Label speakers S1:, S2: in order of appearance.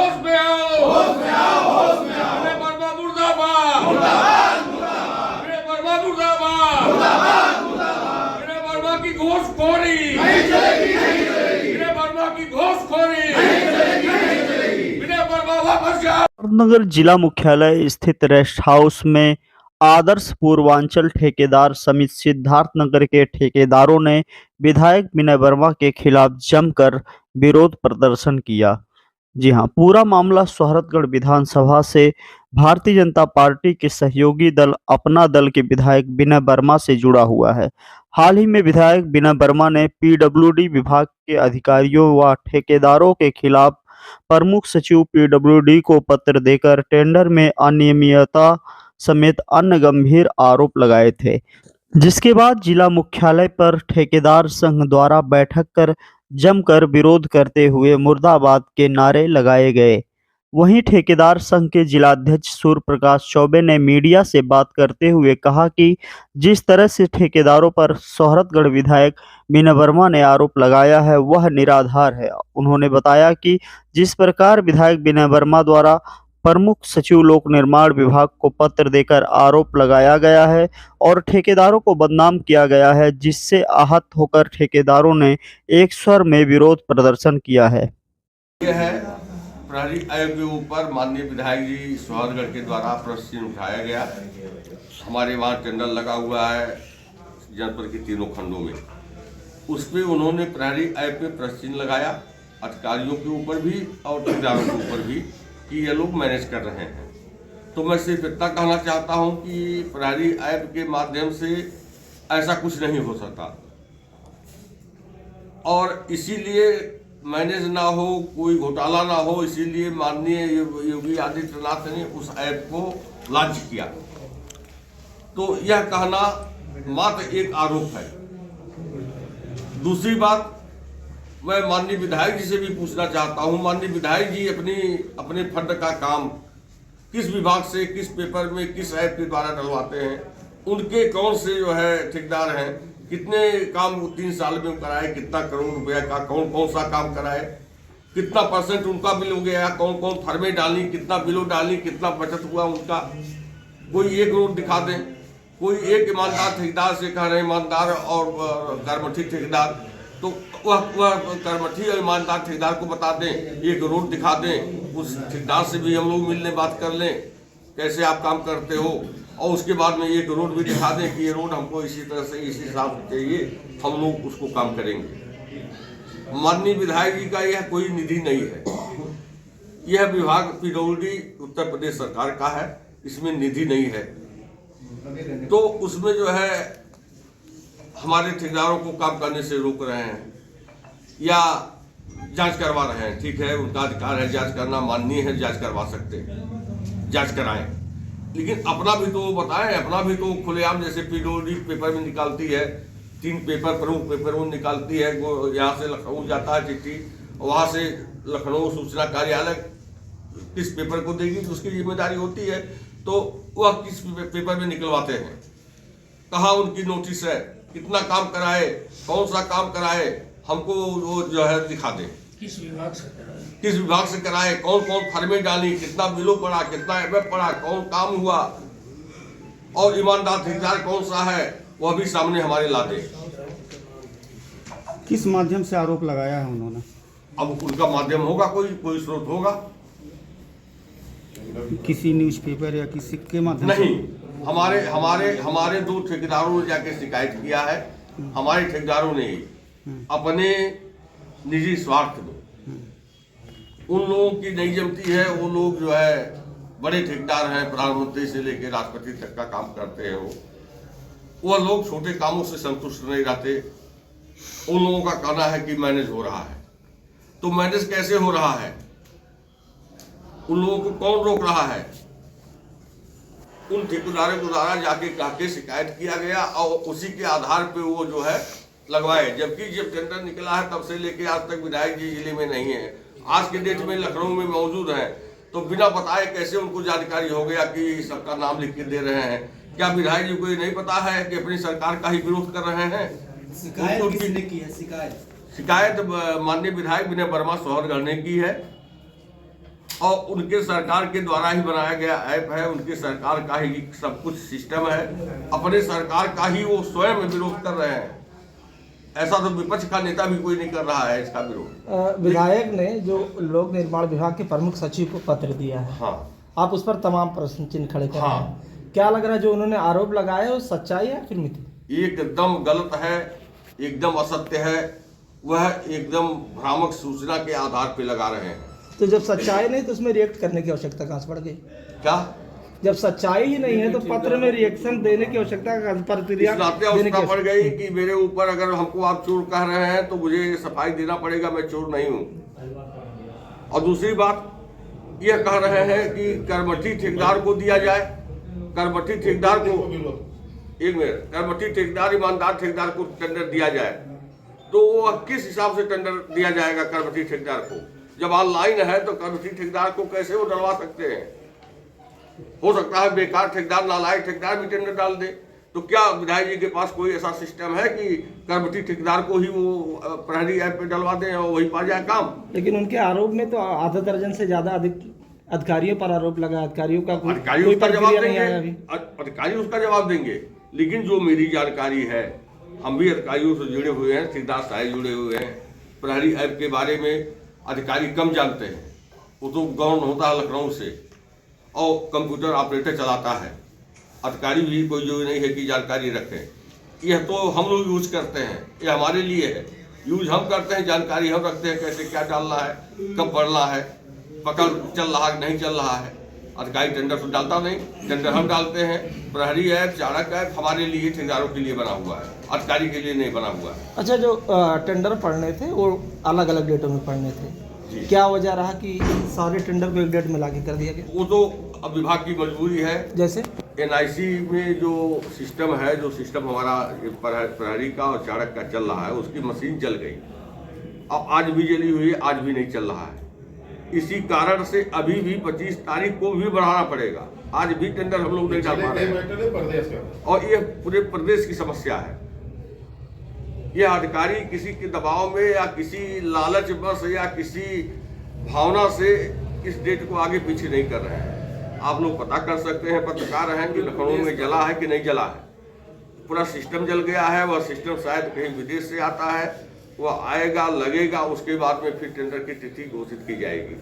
S1: होश में आओ, होश में आओ, होश में आओ। विनय वर्मा मुर्दाबाद, मुर्दाबाद, मुर्दाबाद। विनय वर्मा मुर्दाबाद, मुर्दाबाद, मुर्दाबाद। विनय वर्मा की घूसखोरी नहीं चलेगी, नहीं चलेगी। विनय वर्मा की घूसखोरी नहीं चलेगी, नहीं चलेगी। विनय वर्मा वापस जाओ।
S2: नगर जिला मुख्यालय स्थित रेस्ट हाउस में आदर्श पूर्वांचल ठेकेदार समिति सिद्धार्थनगर के ठेकेदारों ने विधायक विनय वर्मा के खिलाफ जमकर विरोध प्रदर्शन किया। जी हां, पूरा मामला सोहरतगढ़ विधानसभा से भारतीय जनता पार्टी के सहयोगी दल अपना दल के विधायक विनय वर्मा से जुड़ा हुआ है। हाल ही में विधायक विनय वर्मा ने पीडब्ल्यूडी विभाग के अधिकारियों व ठेकेदारों के खिलाफ प्रमुख सचिव पीडब्ल्यूडी को पत्र देकर टेंडर में अनियमितता समेत अन्य गंभीर आरोप लगाए थे, जिसके बाद जिला मुख्यालय पर ठेकेदार संघ द्वारा बैठक कर जमकर विरोध करते हुए मुर्दाबाद के नारे लगाए गए। वहीं ठेकेदार संघ के जिलाध्यक्ष सूर्य प्रकाश चौबे ने मीडिया से बात करते हुए कहा कि जिस तरह से ठेकेदारों पर सोहरतगढ़ विधायक विनय वर्मा ने आरोप लगाया है वह निराधार है। उन्होंने बताया कि जिस प्रकार विधायक विनय वर्मा द्वारा प्रमुख सचिव लोक निर्माण विभाग को पत्र देकर आरोप लगाया गया है और ठेकेदारों को बदनाम किया गया है, जिससे आहत होकर ठेकेदारों ने एक स्वर में विरोध प्रदर्शन किया है।
S1: यह है प्रहरी आयोग के ऊपर माननीय विधायक जी सोहरतगढ़ के द्वारा प्रश्न उठाया गया। हमारे वहाँ टेंडर लगा हुआ है जनपद के तीनों खंडों में, उस पर उन्होंने प्रहरी आयोग पे प्रश्न लगाया, अधिकारियों के ऊपर भी और ठेकेदारों के ऊपर भी, कि ये लोग मैनेज कर रहे हैं। तो मैं सिर्फ इतना कहना चाहता हूं कि प्रहरी ऐप के माध्यम से ऐसा कुछ नहीं हो सकता और इसीलिए मैनेज ना हो, कोई घोटाला ना हो, इसीलिए माननीय योगी आदित्यनाथ ने उस ऐप को लॉन्च किया। तो यह कहना मात्र एक आरोप है। दूसरी बात, मैं माननीय विधायक जी से भी पूछना चाहता हूं, माननीय विधायक जी अपने फंड का काम किस विभाग से, किस पेपर में, किस ऐप के द्वारा डलवाते हैं, उनके कौन से जो है ठेकेदार हैं, कितने काम 3 साल में कराए, कितना करोड़ रुपया का कौन कौन सा काम कराए, कितना % उनका बिल हो गया, कौन कौन फर्में डाली, कितना बिलो डाली, कितना बचत हुआ उनका, कोई एक रोड दिखा दें। कोई एक ईमानदार ठेकेदार से कह रहे हैं, ईमानदार और कर्मठी ठेकेदार, तो वह कर्मठी और ईमानदार ठेकेदार को बता दें, एक रोड दिखा दें, उस ठेकेदार से भी हम लोग मिलने बात कर लें कैसे आप काम करते हो, और उसके बाद में एक रोड भी दिखा दें कि ये रोड हमको इसी तरह से इसी हिसाब से चाहिए, हम लोग उसको काम करेंगे। माननीय विधायक जी का यह कोई निधि नहीं है, यह विभाग पीडब्ल्यूडी उत्तर प्रदेश सरकार का है, इसमें निधि नहीं है। तो उसमें जो है हमारे ठेकेदारों को काम करने से रोक रहे हैं या जांच करवा रहे हैं। ठीक है, उनका अधिकार है जांच करना, माननीय है, जांच करवा सकते हैं, जांच कराएं, लेकिन अपना भी तो बताएं, अपना भी तो खुलेआम, जैसे पीडब्ल्यूडी पेपर में निकालती है, 3 पेपर प्रमुख पेपर में निकालती है, यहाँ से लखनऊ जाता है चिट्ठी, वहाँ से लखनऊ सूचना कार्यालय किस पेपर को देगी उसकी जिम्मेदारी होती है, तो वह किस पेपर में निकलवाते हैं, कहाँ उनकी नोटिस है, कितना काम कराए, कौन सा काम कराए, हमको वो जो है दिखा दें, किस विभाग से कराए, कौन कौन फर्में डाली, कितना बिलो पड़ा, कितना एमएफ पड़ा, कौन काम हुआ, और ईमानदार ठेकेदार कौन सा है वह भी सामने हमारे ला दे।
S3: किस माध्यम से आरोप लगाया है उन्होंने?
S1: अब उनका माध्यम होगा, कोई स्रोत होगा,
S3: किसी न्यूज़पेपर या किसी के माध्यम
S1: नहीं। हमारे 2 ठेकेदारों ने जाके शिकायत किया है, हमारे ठेकेदारों ने अपने निजी स्वार्थ में, उन लोगों की नहीं जमती है, वो लोग जो है बड़े ठेकेदार हैं, प्रधानमंत्री से लेकर राष्ट्रपति तक का काम करते हैं, वो लोग छोटे कामों से संतुष्ट नहीं रहते। उन लोगों का कहना है कि मैनेज हो रहा है, तो मैनेज कैसे हो रहा है, उन लोगों को कौन रोक रहा है? उन ठेकेदारों को द्वारा जाके कह के शिकायत किया गया और उसी के आधार पे वो जो है लगवाए, जबकि जब टेंडर निकला है तब से लेके आज तक विधायक जी जिले में नहीं है, आज के डेट में लखनऊ में मौजूद है, तो बिना बताए कैसे उनको जानकारी हो गया कि सबका नाम लिख के दे रहे हैं? क्या विधायक जी को ये नहीं पता है कि अपनी सरकार का ही विरोध कर रहे हैं?
S4: शिकायत किसने की है? शिकायत
S1: माननीय विधायक विनय वर्मा सोहरतगढ़ ने की है। और उनके सरकार के द्वारा ही बनाया गया ऐप है, उनके सरकार का ही सब कुछ सिस्टम है, अपने सरकार का ही वो स्वयं विरोध कर रहे हैं। ऐसा तो विपक्ष का नेता भी कोई नहीं कर रहा है इसका विरोध।
S4: विधायक ने जो लोक निर्माण विभाग के प्रमुख सचिव को पत्र दिया है,
S1: हाँ,
S4: आप उस पर तमाम प्रश्न चिन्ह खड़े कर रहे
S1: हाँ।
S4: हैं। क्या लग रहा है जो उन्होंने आरोप लगाया है वो सच्चाई है फिर मिथ्या?
S1: एकदम गलत है, एकदम असत्य है, वह एकदम भ्रामक सूचना के आधार पे लगा रहे हैं।
S4: तो जब सच्चाई नहीं तो उसमें रिएक्ट करने की आवश्यकता कहाँ से पड़ गई?
S1: क्या
S4: जब सच्चाई ही नहीं है तो पत्र में रिएक्शन देने की आवश्यकता, प्रतिक्रिया
S1: इस नाते
S4: देने की
S1: आवश्यकता पड़
S4: आवश्यकता?
S1: गई कि मेरे ऊपर अगर हमको आप चोर कह रहे हैं तो मुझे सफाई देना पड़ेगा, मैं चोर नहीं हूँ। और दूसरी बात यह कह रहे हैं कि करमठी ठेकेदार को दिया जाए, करमठी ठेकेदार को, एक मिनट, करमठी ठेकेदार ईमानदार ठेकेदार को टेंडर दिया जाए, तो वो किस हिसाब से टेंडर दिया जाएगा करमठी ठेकेदार को? जब ऑनलाइन है तो करमठी ठेकेदार को कैसे वो डलवा सकते हैं? हो सकता है बेकार ठेकेदार, नालायक ठेकेदार भी टेंडर डाल दे। तो क्या विधायक जी के पास कोई ऐसा सिस्टम है कि करमठी ठेकेदार को ही वो प्रहरी ऐप पे डलवा दें और वही पा जाए काम?
S4: लेकिन उनके आरोप में तो आधा दर्जन से ज्यादा अधिक अधिकारियों पर आरोप लगा, अधिकारियों का
S1: अधिकारी
S4: कोई
S1: उसका जवाब
S4: प्रतिक्रिया नहीं आया
S1: देंगे,
S4: अभी।
S1: अधिकारी उसका जवाब देंगे। लेकिन जो मेरी जानकारी है, हम भी अधिकारियों से जुड़े हुए हैं, ठेकेदार साहब जुड़े हुए हैं, प्रहरी ऐप के बारे में अधिकारी कम जानते हैं। वो तो गौन होता है लखनऊ से और कंप्यूटर ऑपरेटर चलाता है, अधिकारी भी कोई जो नहीं है कि जानकारी रखें। यह तो हम लोग यूज करते हैं, ये हमारे लिए है, यूज हम करते हैं, जानकारी हम रखते हैं कैसे क्या डालना है, कब बढ़ना है, पकड़ चल रहा है नहीं चल रहा है। अधिकारी टेंडर तो डालता नहीं, टेंडर हम डालते हैं। प्रहरी ऐप, चाणक्य ऐप हमारे लिए, ठेकेदारों के लिए बना हुआ है, अधिकारी के लिए नहीं बना हुआ है।
S4: अच्छा, जो टेंडर पढ़ने थे वो अलग अलग डेटों में पढ़ने थे, क्या वजह रहा कि सारे टेंडर को एक डेट में लाके कर दिया गया?
S1: वो तो अब विभाग की मजबूरी है।
S4: जैसे
S1: NIC में जो सिस्टम है, जो सिस्टम हमारा प्रहरी का और चाणक्य का चल रहा है, उसकी मशीन जल गई। अब आज भी जली हुई है, आज भी नहीं चल रहा है। इसी कारण से अभी भी 25 तारीख को भी बढ़ाना पड़ेगा। आज भी टेंडर हम लोग नहीं डाल पा रहे हैं और ये पूरे प्रदेश की समस्या है। यह अधिकारी किसी के दबाव में या किसी लालच बस या किसी भावना से इस डेट को आगे पीछे नहीं कर रहे हैं। आप लोग पता कर सकते हैं, पत्रकार हैं, कि लखनऊ में जला है कि नहीं जला है। पूरा सिस्टम जल गया है। वह सिस्टम शायद कहीं विदेश से आता है, वह आएगा, लगेगा, उसके बाद में फिर टेंडर की तिथि घोषित की जाएगी।